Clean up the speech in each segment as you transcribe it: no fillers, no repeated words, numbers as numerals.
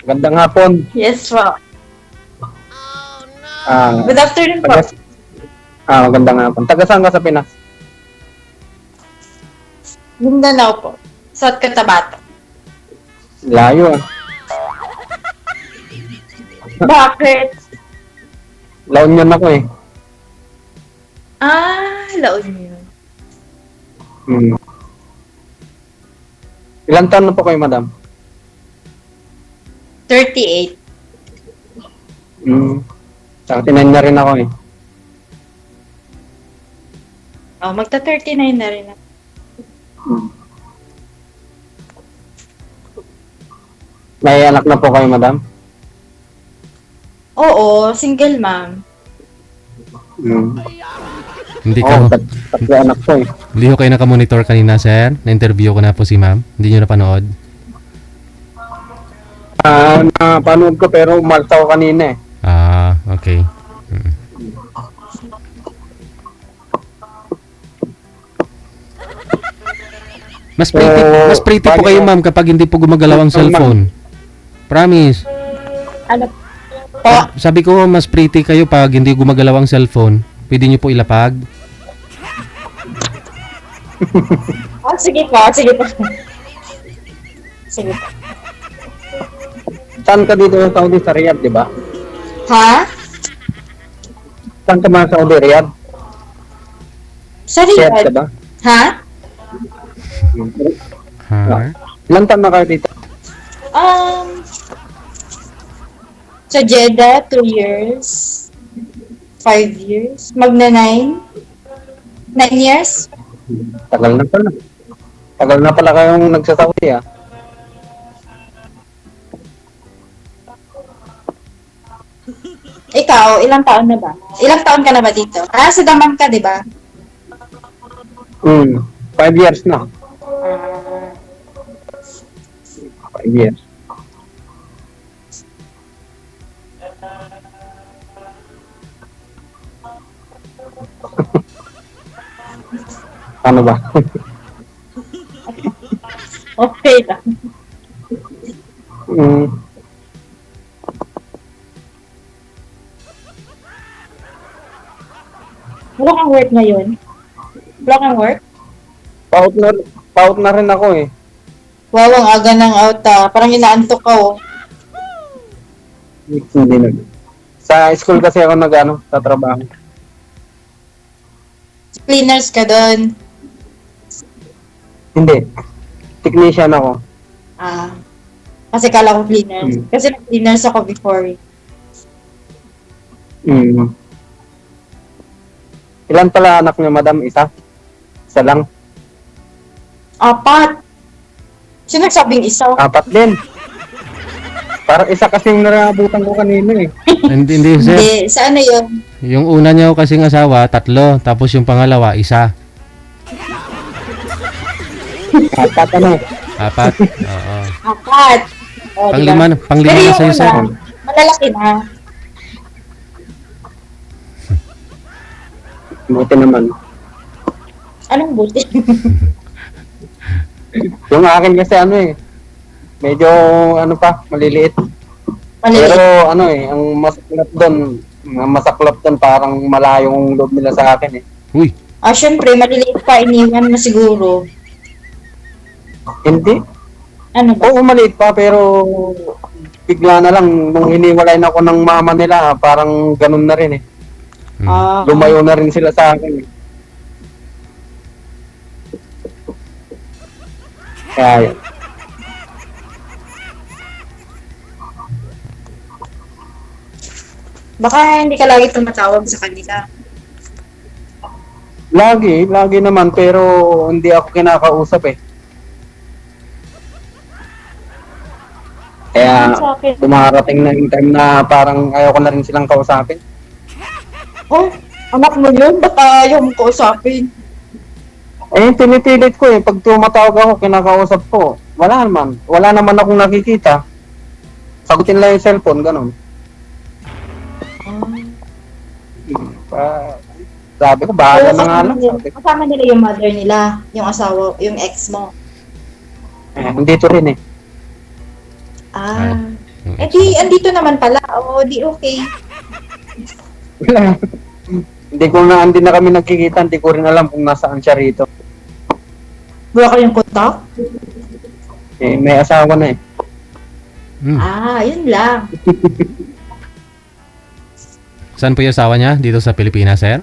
Gandang hapon. Yes po. Ah, Good afternoon po. taga, magandang hapon. Taga saan ka sa Pinas? Mindanao po. South Cotabato. Layo. Bakit? La Union ako eh. La Union. Hmm. Ilan taon na po kayo, madam? 38. Sa 39 na rin ako eh. Oh, magta-39 na rin ako. May anak na po kayo, madam? Oo, single mom. Hindi Oo, ka, tatlo anak ko eh. hindi ko kayo nakamonitor kanina, sir. Na-interview ko na po si ma'am. Hindi nyo napanood. Napanood ko pero umalis ako kanina eh. Okay. Mas pretty po kayo, ma'am, kapag hindi po gumagalaw ang cellphone. Promise. Ano po? Sabi ko, mas pretty kayo pag hindi gumagalaw ang cellphone. Pwede nyo po ilapag. Sige po, sige po. Sige po. Saan ka dito sa Saudi? Sa Riyadh, di ba? Ha? Saan ka mga Saudi? Riyadh? Sa Riyadh ka Riyadh? ba? Ha? Ha? Ilan taon na kayo dito? Sa Jeddah, 2 years. 5 years. Magna 9. 9 years? Tagal na pala. Tagal na pala kayong nagsa-Saudi ah. Ikaw, ilang taon na ba? Ilang taon ka na ba dito? Sa Daman ka, di ba? 5 years na. 5 years. Ano ba? Okay lang. mm, Wala kang work ngayon? Wala kang work? paut na rin ako eh. Wow, ang aga ng out Parang inaantok ka oh. Hindi na. Sa school kasi ako sa trabaho. Cleaners ka doon. Hindi. Technician ako. Kasi kala ko cleaners. Kasi cleaners ako before. Ilan pala anak niyo, madam? Isa? Isa lang? 4. Sino nagsabing isa? 4 din. Parang isa kasing narabutan ko kanina eh. Hindi, sir. Hindi. Sa ano yun? Yung una niyo kasing asawa, 3. Tapos yung pangalawa, 1. 4 ano? 4. Oo. 4. Oh, Panglima Pero na yung sa'yo, sir. una, malalaki na. Buti naman. Anong buti? Yung akin kasi medyo maliliit. Maliliit. Pero ang masaklap doon parang malayong loob nila sa akin eh. Uy, Syempre, maliliit pa, iniwan mo siguro. Hindi. Ano ba? Oo, maliit pa pero bigla na lang nung hiniwalay na ako ng mama nila, parang ganun na rin eh. Lumayo na rin sila sa akin eh. Kaya yun. Baka hindi ka lagi tumatawag sa kanila. Lagi naman pero hindi ako kinakausap eh. Kaya Sa akin. dumarating na yung time na parang ayaw ko na rin silang kausapin. Oh, anak mo yun? Ba't ayaw mo kausapin? Pinipilit ko eh. Pag tumatawag ako, kinakausap ko. Wala naman akong nakikita. Sagutin lang yung cellphone, ganun. Sabi ko, bahala na nga lang. Kasama nila yung mother nila, yung asawa, yung ex mo. Nandito rin eh. Yung Eh ex di, mo. andito naman pala. Oo, di okay. Wala. Hindi na kami nagkikita, hindi ko rin alam kung nasaan siya rito. Wala kayong kontak? Eh, may asawa na eh. Hmm. Yun lang. Saan po yung asawa niya? Dito sa Pilipinas, sir?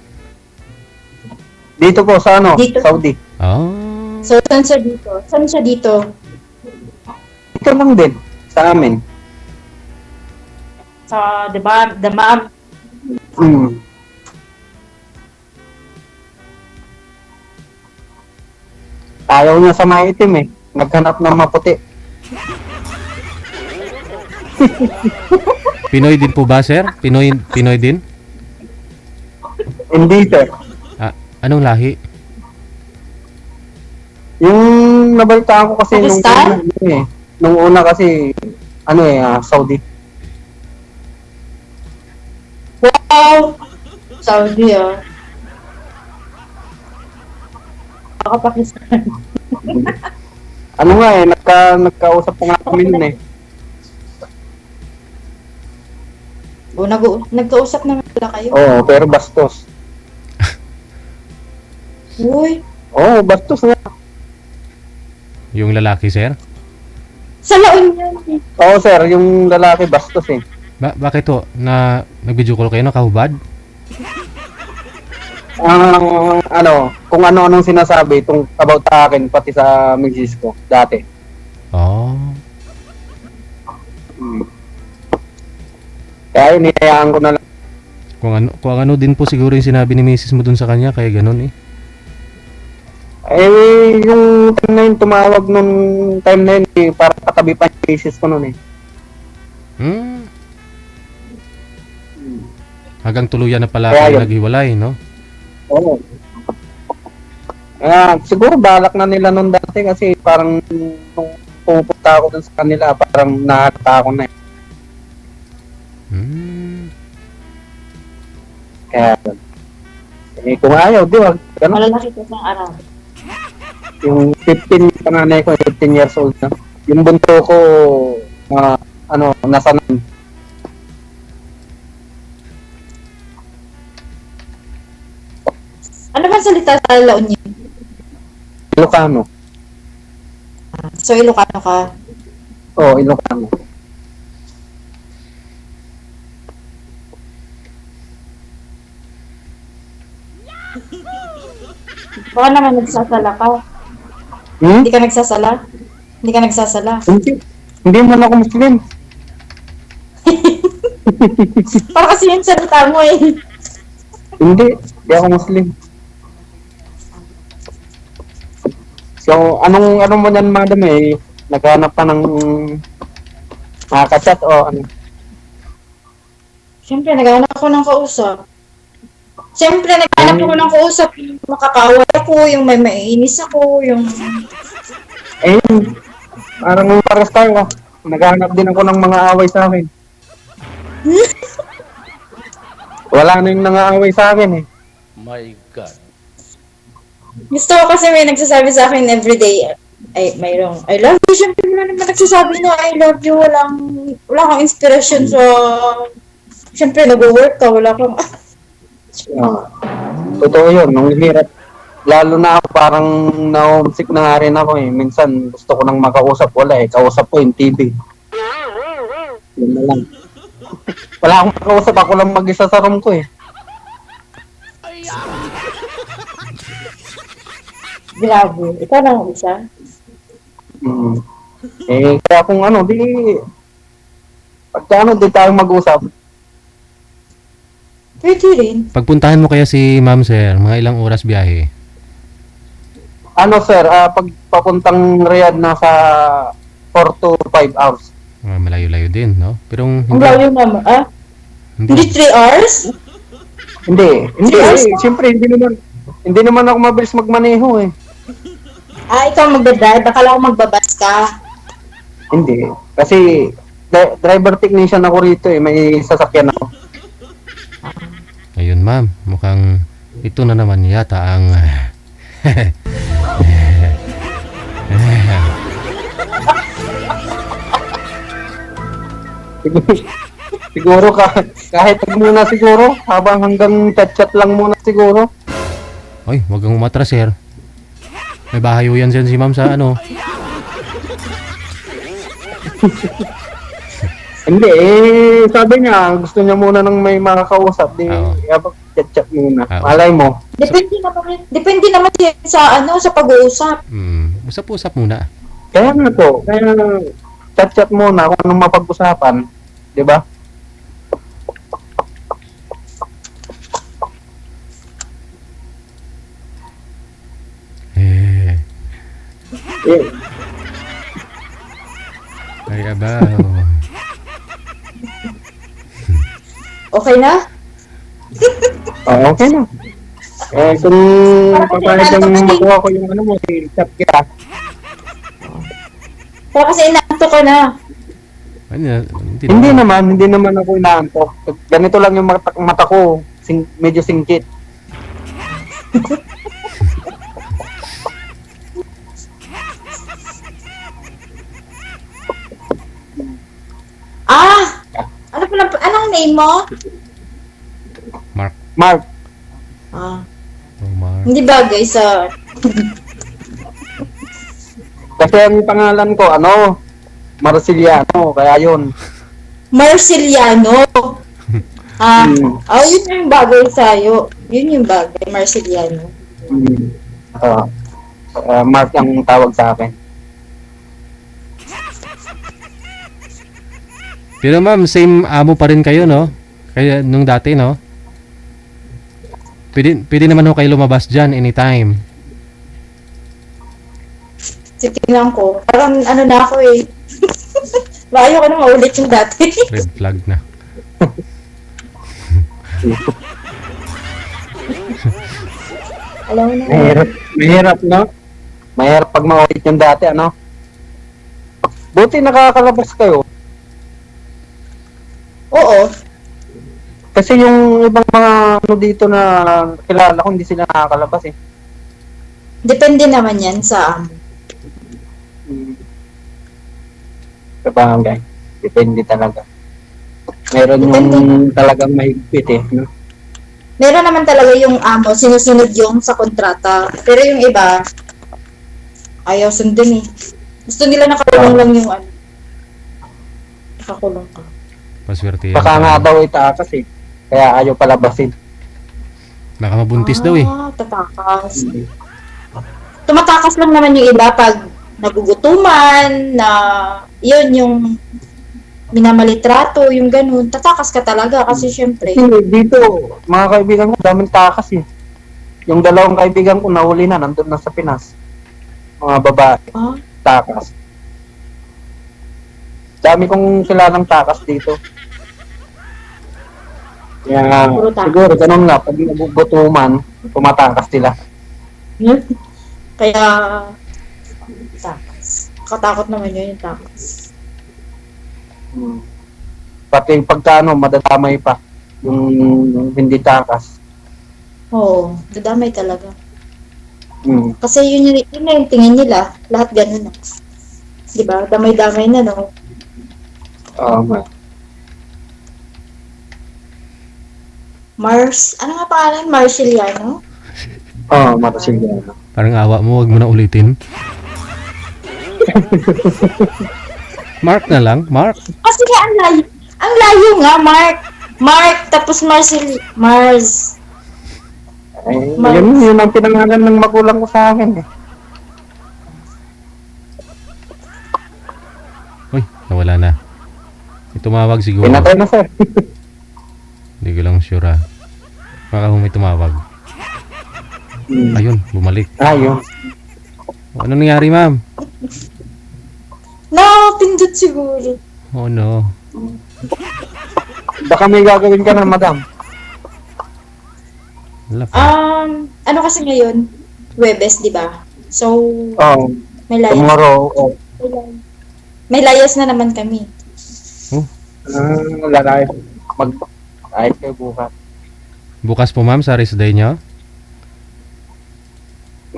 Dito po sa Dito. Saudi. Oh. So, saan siya dito? Saan siya dito? Ito lang din, sa amin. Sa, di ba, Damam. Hmm. Ayaw niya sa maitim eh. Naghanap ng maputi. Pinoy din po ba, sir? Pinoy din? Hindi sir. Anong lahi? Yung nabalita ko kasi Pakistan? nung una kasi Saudi. Wow! Saudi, Baka Pakistan. Ano nga eh, nagkausap ko nga kami nun eh. O, nagkausap naman pala kayo. Oo, pero bastos. Uy, Oo, bastos nga. Yung lalaki, sir? sa laon yan. Oo sir, yung lalaki bastos eh. Bakit to? Nag-video call kayo, nakahubad? Kung ano-anong sinasabi about sa akin, pati sa misis ko, dati. Oh. Kaya inihayaan ko na lang. Kung ano din po siguro yung sinabi ni Mrs. mo dun sa kanya, kaya ganun eh. Eh, yung time na yun, tumawag nung time na yun, eh, para katabi pa yung misis ko nun eh. Hmm. Hanggang tuluyan na pala Kaya kayo yun. naghiwalay, no? Oo. Siguro balak na nila nun dati kasi parang nung pupunta ako dun sa kanila, parang nakakata ako na eh. Hmm. Kaya, kung ayaw, di ba? Ganun. Malalaki ko ng araw. Yung 15 yung panganay ko, 15 years old na. Yung bunto ko, nasa nun. Ano ba salita sa La Union? Ilocano. So, Ilocano ka. Oo, Ilocano. Baka naman nagsasala ka. Hmm? Hindi ka nagsasala? Hindi ka nagsasala. Hindi man ako Muslim. Para kasi yung salita mo eh. Hindi ako Muslim. So, anong mo yan, madam eh? Naghanap ka ng nakaka-chat o ano? Siyempre, naghanap ako ng kausap. Siyempre, naghanap ako ng kausap. Yung makakawal ako, yung may maiinis ako, yung... Eh, parang pares tayo. Naghanap din ako ng mga away sa akin. Wala na yung nangaaway sa akin eh. My God. Gusto ko kasi may nagsasabi sa akin everyday, ay, mayroong, I love you. Siyempre, wala naman nagsasabi na I love you. Wala kang inspiration sa... Siyempre, nag-work ka. Wala kang... Totoo yun, nung hirap. Lalo na ako parang na-homesick na nga rin ako eh. Minsan gusto ko nang makausap, wala eh. Kausap ko yung TV. Yun na lang. Wala akong makausap, ako lang mag-isa sa room ko eh. Grabe. Ikaw lang isa. Kaya kung pagka di tayo mag-usap. Pwede rin. Pagpuntahan mo kaya si ma'am, sir, mga ilang oras biyahe? Sir, pag papuntang Riyadh nasa 4 to 5 hours. Malayo-layo din, no? Pero Ang layo naman, Hindi 3 hours? Hindi Serious? siyempre hindi naman ako mabilis magmaneho eh. Ikaw magdadrive? Akala ko magbabas ka. Hindi. Kasi driver technician ako rito eh. May sasakyan ako. Ayun, ma'am. Mukhang ito na naman yata ang... Siguro, siguro kahit muna siguro, habang hanggang chat-chat lang muna siguro. Oy, wag kang umatras, sir. May bahayo yan si ma'am sa ano. Hindi, sabi niya, gusto niya muna ng may makakausap, di, Oo. chat-chat muna. Oo. Malay mo. Depende naman yan sa sa pag-uusap. Usap-usap muna. Kaya nga to, kaya chat-chat muna kung anong mapag-usapan, di ba? Eh, Eh, ay abaw. Okay na? okay na. Eh, kung papayag kang makuha ko yung ano mo, chat kita. Para kasi inaanto ka na. Ano, Hindi naman ako inaantok. Ganito lang yung mata ko, medyo singkit. Ah! Anong name mo? Mark. Mark, Ah, Oh, Mark. hindi bagay sa... kasi ang pangalan ko, Marciliano, kaya yun. Marceliano. Ah, Hmm. yun yung bagay sa'yo. Yun yung bagay, Marceliano. Mark ang tawag sa akin. Pero ma'am, same amo pa rin kayo, no? Kaya nung dati, no? Pwede naman ho kayo lumabas dyan anytime. Tingnan ko. Parang ano na ako eh. Ayaw ko na maulit yung dati. Red flag na. Alam mo na. Mahirap, no? Mahirap pag maulit yung dati, ano? Buti nakakalabas kayo. Oo. Kasi yung ibang mga dito na kilala ko, hindi sila nakakalabas eh. Depende naman yan sa amo. Sabagay. Depende talaga. Meron Depende. yung talagang mahigpit eh. No? Meron naman talaga yung amo, sinusunod yung sa kontrata. Pero yung iba, ayaw sundin eh. Gusto nila nakakulong lang yung ano. Nakakulong ka. Paswerte yan. Baka nga daw itakas eh. Kaya ayaw palabasin. Baka mabuntis daw eh. Tatakas. Tumatakas lang naman yung iba pag nagugutuman, na yun yung minamalitrato, yung ganun. Tatakas ka talaga kasi syempre. Kasi dito, mga kaibigan ko, daming takas eh. Yung dalawang kaibigan ko nahuli na, nandun na sa Pinas. Mga babae, Ah, takas. Dami kong kilalang takas dito. Kaya Puro takas. siguro ganun nga, pag nagugutuman, tumatakas sila. kaya takas. Katakot naman yun yung takas. Pati pagkano, madadamay pa yung hindi takas. Oo, dadamay talaga. Hmm. Kasi yun na yung tingin nila. Lahat ganun na. Diba? Damay-damay na, no? Oo nga. Ano nga pangalan? Marceliano? Oo, Marciliano. Parang awa mo, wag mo na ulitin. Mark na lang, Mark. Kasi nga, ang layo nga, Mark. Mark, tapos Mars. Eh, Mar- yun ang pinangalan ng magulang ko sa akin eh. Uy, nawala na. May tumawag siguro. Pinatay na sir. Hindi ko lang sure ah. Baka may tumawag. Ayun, bumalik. Yun. Ano nangyari, ma'am? Napindot siguro. Oh no. Baka may gagawin ka na, madam. Wala pa. Ano kasi ngayon? Webes, di ba? So, Oo. may layas. Tomorrow. May layas na naman kami. Lalay. Ayos kayo bukas. Bukas po, ma'am, sa rest day nyo?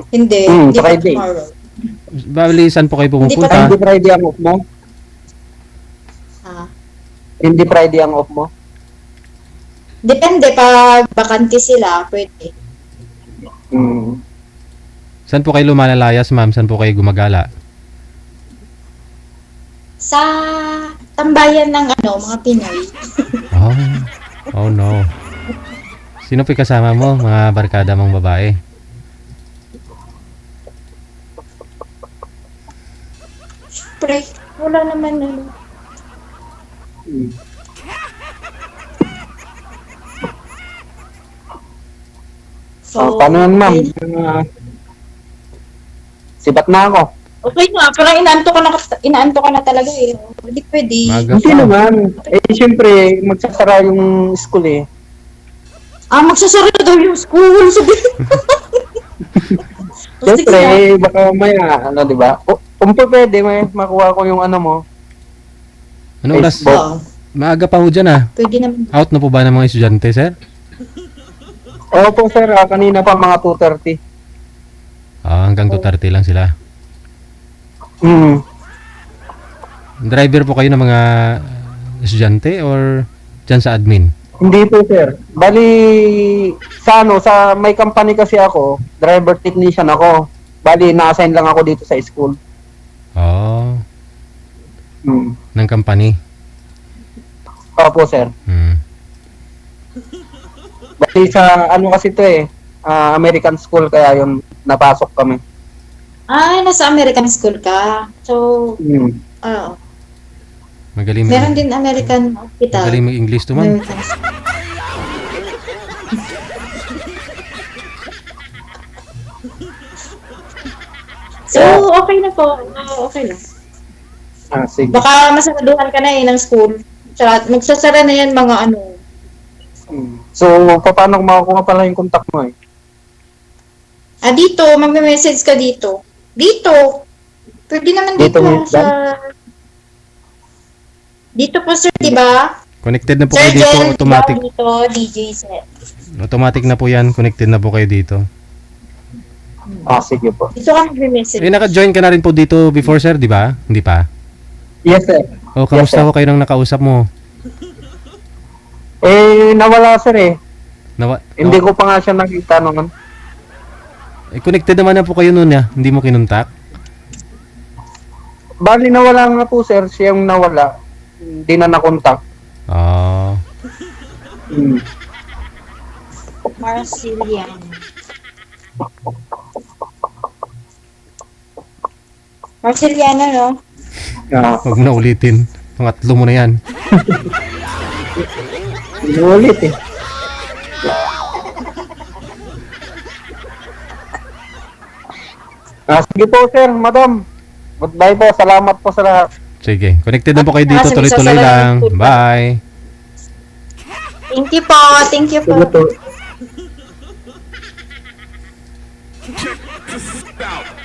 Hindi, Hmm, hindi pa Friday. tomorrow. Bali, saan po kayo Hindi pa pumupunta? Hindi Friday ang off mo? Ah, Hindi Friday ang off mo? Depende, pag bakante sila, pwede. Hmm. Saan po kayo lumalalayas, ma'am? Saan po kayo gumagala? Sa tambayan ng mga Pinoy. Oh, oh no. Sino po yung kasama mo? Mga barkada mong babae? Pre, wala naman Hmm. So, Paano yan, ma'am? okay. Sibat na ako. Okay na, parang inaanto ka na talaga eh. Hindi pwede. Maga Hindi pa. naman. Siyempre, magsasara yung school eh. Magsasara daw yung school. Sabi. Siyempre, baka maya, di ba? Kung po pwede, may makuha ko yung mo. Ano oras? Facebook. Oo, Maaga pa ho dyan ah. pwede naman. Out na po ba ng mga estudyante, sir? Opo, sir. Kanina pa mga 2:30. Hanggang 2:30 lang sila. Hmm. Driver po kayo ng mga estudyante or dyan sa admin? Hindi po, sir. Bali, sa may company kasi ako, driver technician ako. Bali, na-assign lang ako dito sa school. Oh, Hmm. ng company. Opo, sir. Bali, sa kasi to American school, kaya yun, napasok kami. Nasa American school ka. So, Hmm. Magaling meron din American hospital. Magaling mag-English to, ma'am. American school. So, okay na po. Okay lang. Sige. Baka masaraduhan ka na ng school. Tsaka, magsasara na yan mga Hmm. So, paano ko makukuha pala yung contact mo eh? Dito, magme-message ka dito. Dito. Pwede naman dito. Dito mo Dito po, sir, di ba? Connected na po Sir kayo dito, Jen, automatic. dito, DJ set. Automatic na po yan, connected na po kayo dito. Sige po. Dito ka magme-message. Naka-join ka na rin po dito before, sir, di ba? Hindi pa? Yes, sir. Kamusta Yes, sir. ko kayo nang nakausap mo? Nawala, sir eh. Hindi Oh, ko pa nga siya nakita noon. connected naman na po kayo noon ya. Hindi mo kinontak? Bali, nawala nga po, sir. Siya yung nawala. Hindi na nakontak. Hmm. Marcelian. Marceliana, no? Huwag na ulitin. Pangatlo mo na yan. Inulit eh. Sige po, sir, madam. Goodbye po. Salamat po sa lahat. Sige, connected na po kayo dito. Kasi Tuloy-tuloy lang. magsasalamat po. Bye. Thank you po. Thank you po. Sige po. Check this out.